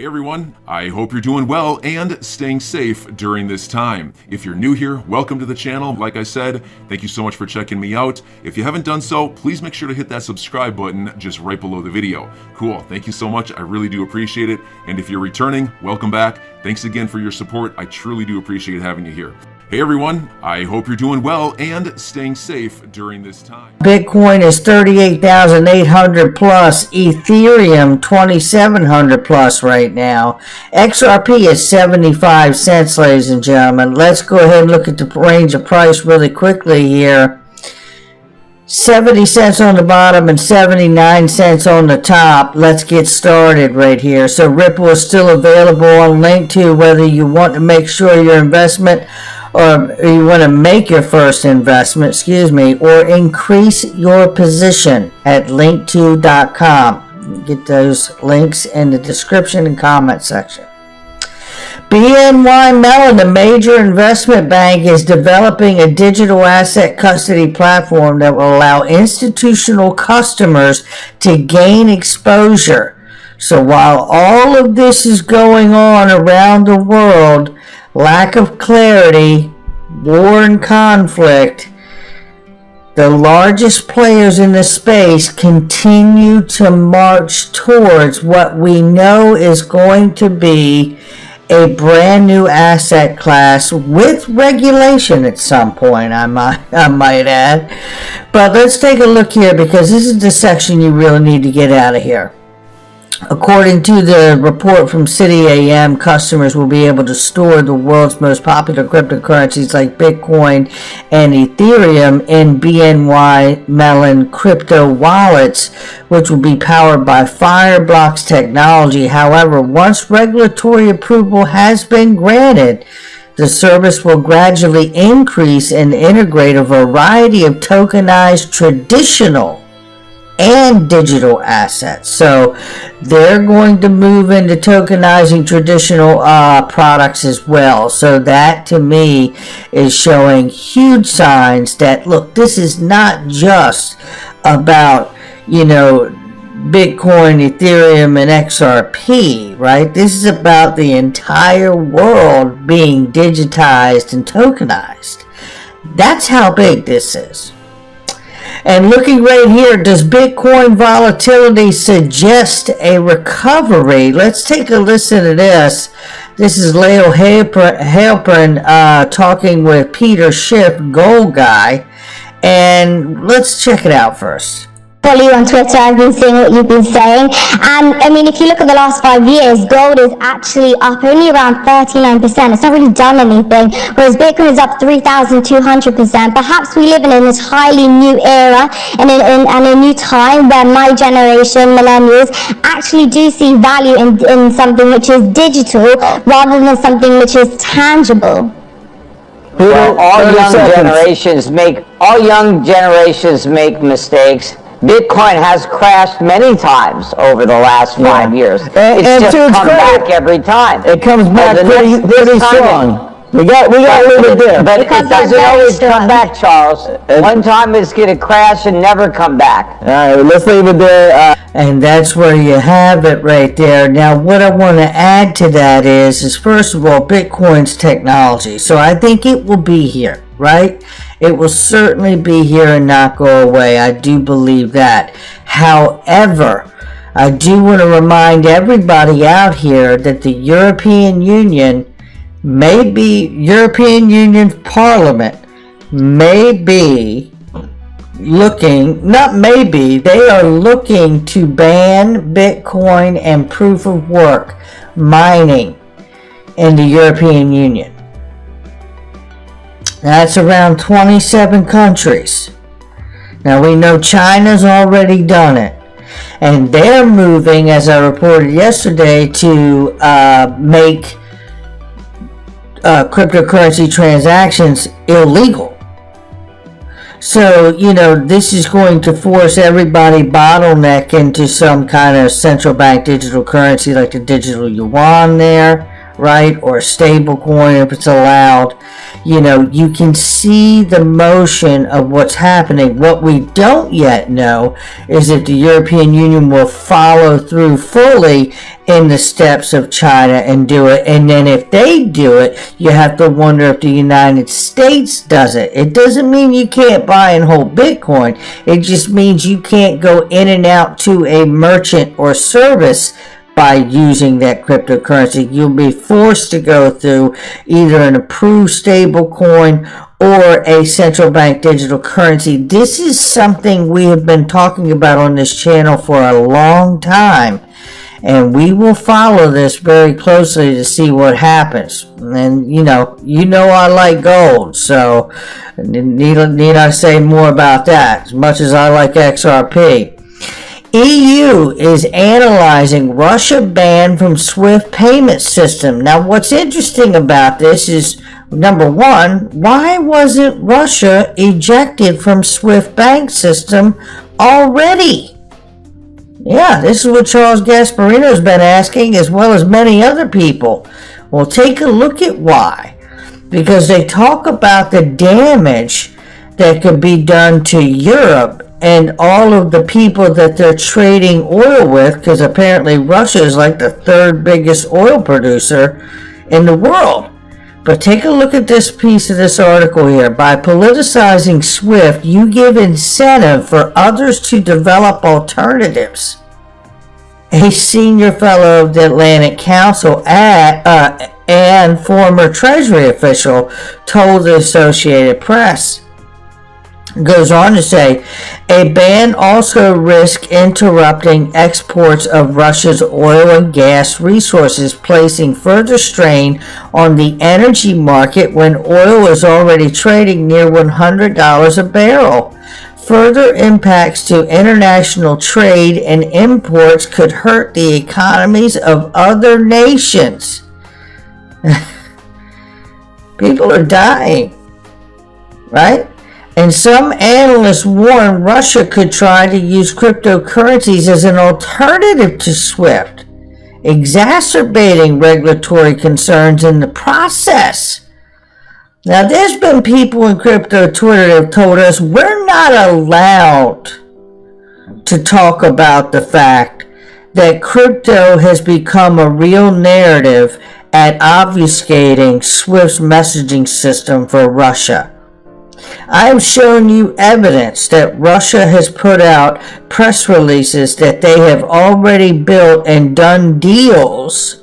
Hey everyone, I hope you're doing well and staying safe during this time. If you're new here, welcome to the channel. Like I said, thank you so much for checking me out. If you haven't done so, please make sure to hit that subscribe button just right below the video. Cool, thank you so much. I really do appreciate it. And if you're returning, welcome back. Thanks again for your support. I truly do appreciate having you here. Hey everyone, I hope you're doing well and staying safe during this time. Bitcoin is 38,800 plus, Ethereum 2,700 plus right now. XRP is 75 cents, ladies and gentlemen. Let's go ahead and look at the range of price really quickly here. 70 cents on the bottom and 79 cents on the top. Let's get started right here. So Ripple is still available on link to whether you want to make sure your investment or you want to make your first investment, or increase your position at linkto.com. Get those links in the description and comment section. BNY Mellon, the major investment bank, is developing a digital asset custody platform that will allow institutional customers to gain exposure. So while all of this is going on around the world, lack of clarity, war and conflict, the largest players in the space continue to march towards what we know is going to be a brand new asset class with regulation at some point, I might add. But let's take a look here, because this is the section you really need to get out of here. According to the report from Citi AM, customers will be able to store the world's most popular cryptocurrencies like Bitcoin and Ethereum in BNY Mellon crypto wallets, which will be powered by Fireblocks technology. However, once regulatory approval has been granted, the service will gradually increase and integrate a variety of tokenized traditional and digital assets. So they're going to move into tokenizing traditional products as well. So that to me is showing huge signs that, look, this is not just about, Bitcoin, Ethereum, and XRP, right? This is about the entire world being digitized and tokenized. That's how big this is. And looking right here, does Bitcoin volatility suggest a recovery? Let's take a listen to this. This is Leo Halpern talking with Peter Schiff, Gold Guy. And let's check it out first. Follow you on Twitter. I've been seeing what you've been saying, and if you look at the last 5 years, gold is actually up only around 39%. It's not really done anything, whereas Bitcoin is up 3,200%. Perhaps we live in this highly new era and a new time where my generation, millennials, actually do see value in something which is digital rather than something which is tangible. Well, all young generations make mistakes. Bitcoin has crashed many times over the last 5 years. It's just come back every time. It comes back pretty strong. We got to leave it there. But it doesn't always come back, Charles. One time it's going to crash and never come back. All right, let's leave it there. And that's where you have it right there. Now, what I want to add to that is first of all, Bitcoin's technology. So I think it will be here, right? It will certainly be here and not go away. I do believe that. However, I do want to remind everybody out here that the European Union Parliament may be looking, they are looking to ban Bitcoin and proof of work mining in the European Union. That's around 27 countries. Now we know China's already done it. And they're moving, as I reported yesterday, to make cryptocurrency transactions illegal. So, this is going to force everybody bottleneck into some kind of central bank digital currency like the digital yuan there, right? Or a stable coin if it's allowed. You know, you can see the motion of what's happening. What we don't yet know is that the European Union will follow through fully in the steps of China and do it. And then if they do it, you have to wonder if the United States does it. It doesn't mean you can't buy and hold Bitcoin. It just means you can't go in and out to a merchant or service by using that cryptocurrency. You'll be forced to go through either an approved stable coin or a central bank digital currency. This is something we have been talking about on this channel for a long time, and we will follow this very closely to see what happens. And you know I like gold, so need I say more about that, as much as I like XRP. EU is analyzing Russia ban from SWIFT payment system. Now, what's interesting about this is, number one, why wasn't Russia ejected from SWIFT bank system already? Yeah, this is what Charles Gasparino's been asking, as well as many other people. Well, take a look at why. Because they talk about the damage that could be done to Europe and all of the people that they're trading oil with, because apparently Russia is like the third biggest oil producer in the world. But take a look at this piece of this article here. By politicizing SWIFT, you give incentive for others to develop alternatives. A senior fellow of the Atlantic Council and former Treasury official told the Associated Press. Goes on to say, a ban also risks interrupting exports of Russia's oil and gas resources, placing further strain on the energy market when oil is already trading near $100 a barrel. Further impacts to international trade and imports could hurt the economies of other nations. People are dying, right? And some analysts warn Russia could try to use cryptocurrencies as an alternative to SWIFT, exacerbating regulatory concerns in the process. Now, there's been people in crypto Twitter that have told us we're not allowed to talk about the fact that crypto has become a real narrative at obfuscating SWIFT's messaging system for Russia. I've shown you evidence that Russia has put out press releases that they have already built and done deals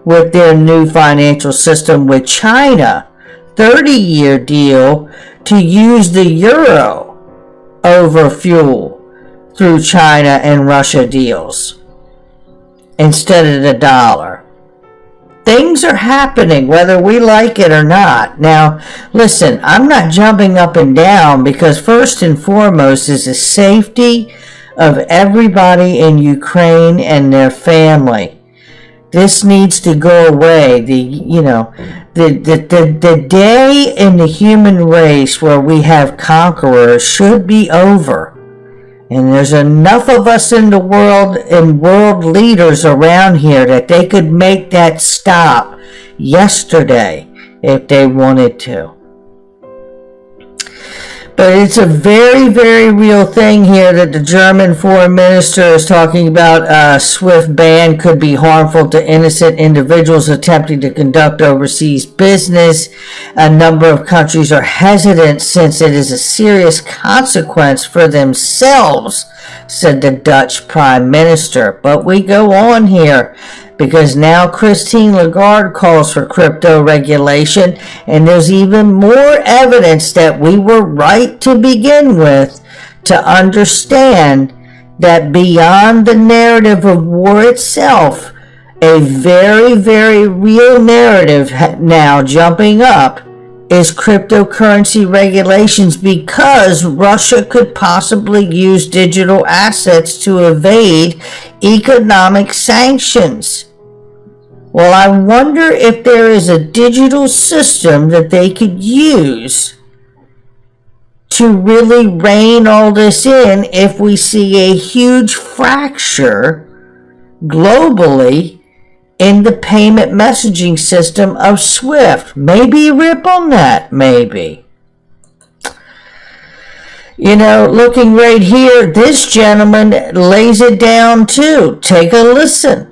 with their new financial system with China, 30-year deal to use the euro over fuel through China and Russia deals instead of the dollar. Things are happening whether we like it or not. Now, listen, I'm not jumping up and down because first and foremost is the safety of everybody in Ukraine and their family. This needs to go away. The day in the human race where we have conquerors should be over. And there's enough of us in the world and world leaders around here that they could make that stop yesterday if they wanted to. But it's a very, very real thing here that the German foreign minister is talking about. A SWIFT ban could be harmful to innocent individuals attempting to conduct overseas business. A number of countries are hesitant since it is a serious consequence for themselves, said the Dutch prime minister. But we go on here, because now Christine Lagarde calls for crypto regulation, and there's even more evidence that we were right to begin with to understand that beyond the narrative of war itself, a very, very real narrative now jumping up is cryptocurrency regulations, because Russia could possibly use digital assets to evade economic sanctions. Well, I wonder if there is a digital system that they could use to really rein all this in if we see a huge fracture globally in the payment messaging system of SWIFT. Maybe RippleNet, maybe. You know, looking right here, this gentleman lays it down too. Take a listen.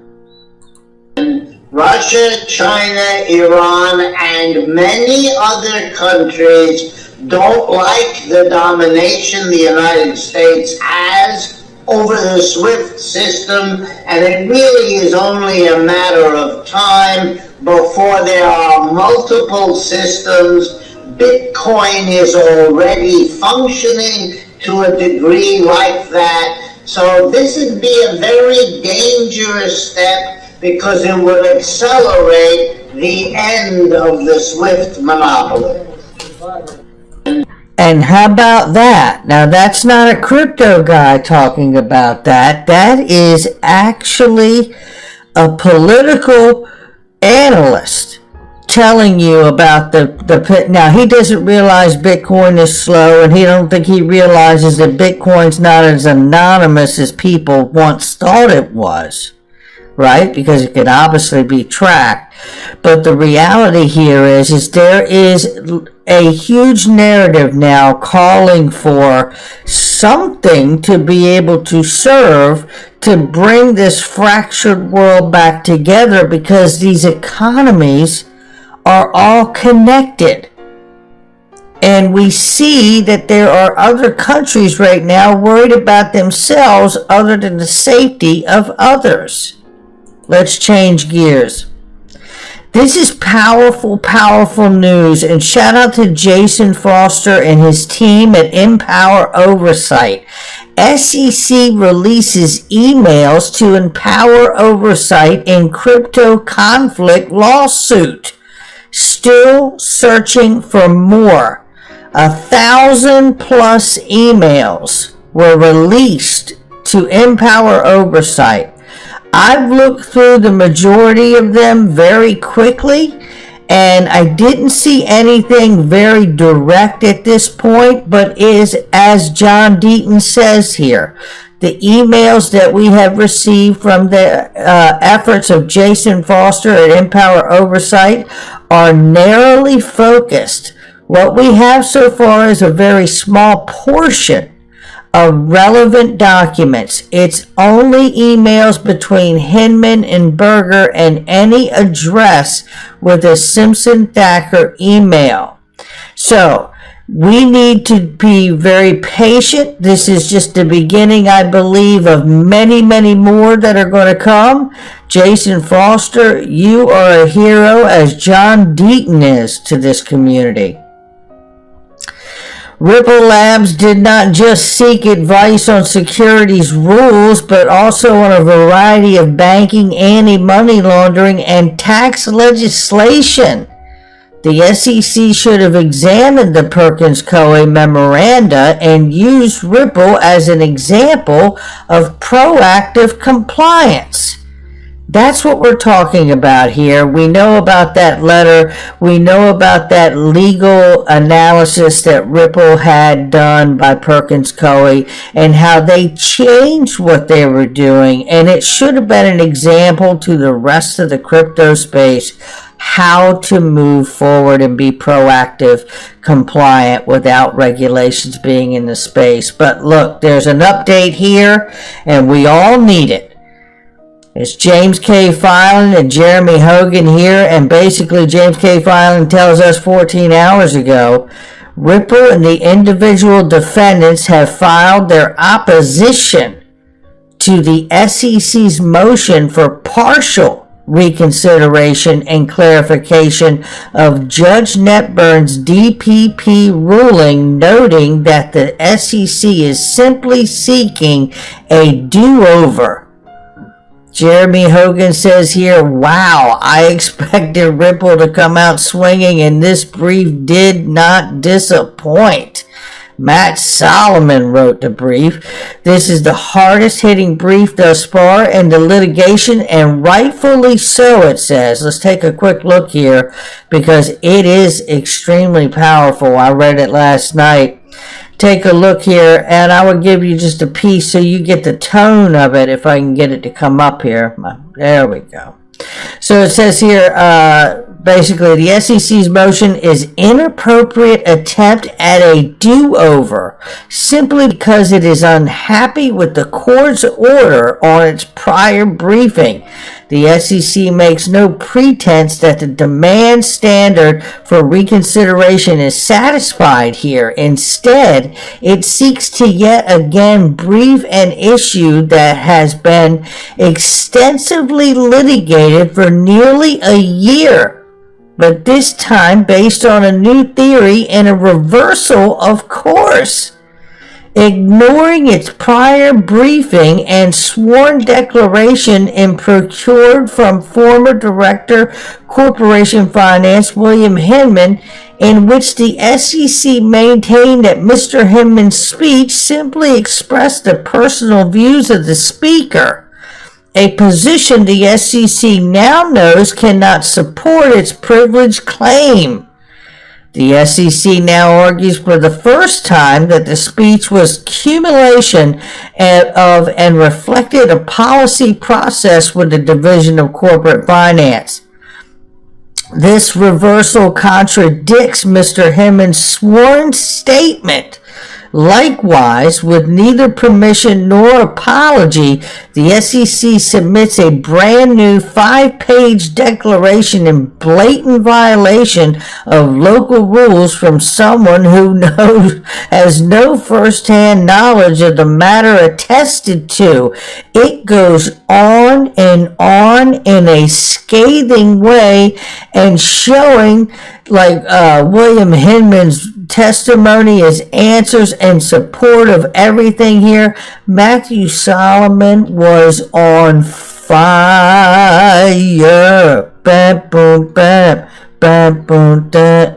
Russia, China, Iran, and many other countries don't like the domination the United States has over the SWIFT system, and it really is only a matter of time before there are multiple systems. Bitcoin is already functioning to a degree like that. So this would be a very dangerous step because it would accelerate the end of the SWIFT monopoly. And how about that? Now, that's not a crypto guy talking about that. That is actually a political analyst telling you about the now he doesn't realize Bitcoin is slow, and he don't think he realizes that Bitcoin's not as anonymous as people once thought it was, right? Because it could obviously be tracked. But the reality here is there is a huge narrative now calling for something to be able to serve to bring this fractured world back together, because these economies are all connected. And we see that there are other countries right now worried about themselves other than the safety of others. Let's change gears. This is powerful, powerful news, and shout out to Jason Foster and his team at Empower Oversight. SEC releases emails to Empower Oversight in crypto conflict lawsuit. Still searching for more. 1,000+ emails were released to Empower Oversight. I've looked through the majority of them very quickly, and I didn't see anything very direct at this point, but is, as John Deaton says here, the emails that we have received from the efforts of Jason Foster at Empower Oversight are narrowly focused. What we have so far is a very small portion of relevant documents. It's only emails between Hinman and Berger and any address with a Simpson Thacker email. So we need to be very patient. This is just the beginning, I believe, of many, many more that are going to come. Jason Foster, you are a hero, as John Deaton is to this community. Ripple Labs did not just seek advice on securities rules, but also on a variety of banking, anti-money laundering, and tax legislation. The SEC should have examined the Perkins-Coie memoranda and used Ripple as an example of proactive compliance. That's what we're talking about here. We know about that letter. We know about that legal analysis that Ripple had done by Perkins-Coie and how they changed what they were doing. And it should have been an example to the rest of the crypto space how to move forward and be proactive, compliant without regulations being in the space. But look, there's an update here, and we all need it. It's James K. Filan and Jeremy Hogan here, and basically James K. Filan tells us 14 hours ago, Ripple and the individual defendants have filed their opposition to the SEC's motion for partial reconsideration and clarification of Judge Netburn's DPP ruling, noting that the SEC is simply seeking a do-over. Jeremy Hogan says here, wow, I expected Ripple to come out swinging, and this brief did not disappoint. Matt Solomon wrote the brief. This is the hardest hitting brief thus far in the litigation, and rightfully so, it says. Let's take a quick look here because it is extremely powerful. I read it last night. Take a look here, and I will give you just a piece so you get the tone of it if I can get it to come up here. There we go. So it says here, basically, the SEC's motion is inappropriate attempt at a do-over simply because it is unhappy with the court's order on its prior briefing. The SEC makes no pretense that the demand standard for reconsideration is satisfied here. Instead, it seeks to yet again brief an issue that has been extensively litigated for nearly a year, but this time based on a new theory and a reversal of course. Ignoring its prior briefing and sworn declaration and procured from former Director Corporation Finance William Hinman, in which the SEC maintained that Mr. Hinman's speech simply expressed the personal views of the speaker, a position the SEC now knows cannot support its privilege claim. The SEC now argues for the first time that the speech was accumulation of and reflected a policy process with the Division of Corporate Finance. This reversal contradicts Mr. Hinman's sworn statement. Likewise, with neither permission nor apology, the SEC submits a brand new 5-page declaration in blatant violation of local rules from someone who has no first-hand knowledge of the matter attested to. It goes on in a scathing way and showing like William Hinman's testimony as answers in support of everything here. Matthew Solomon was on fire. Bam, boom, bam, bam, boom, da.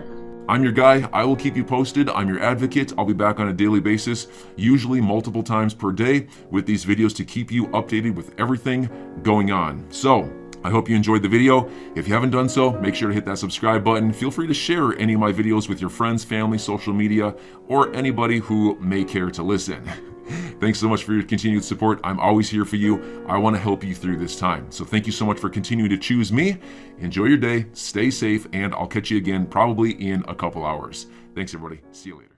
I'm your guy. I will keep you posted. I'm your advocate. I'll be back on a daily basis, usually multiple times per day, with these videos to keep you updated with everything going on. So, I hope you enjoyed the video. If you haven't done so, make sure to hit that subscribe button. Feel free to share any of my videos with your friends, family, social media, or anybody who may care to listen. Thanks so much for your continued support. I'm always here for you. I want to help you through this time. So thank you so much for continuing to choose me. Enjoy your day, stay safe, and I'll catch you again probably in a couple hours. Thanks, everybody. See you later.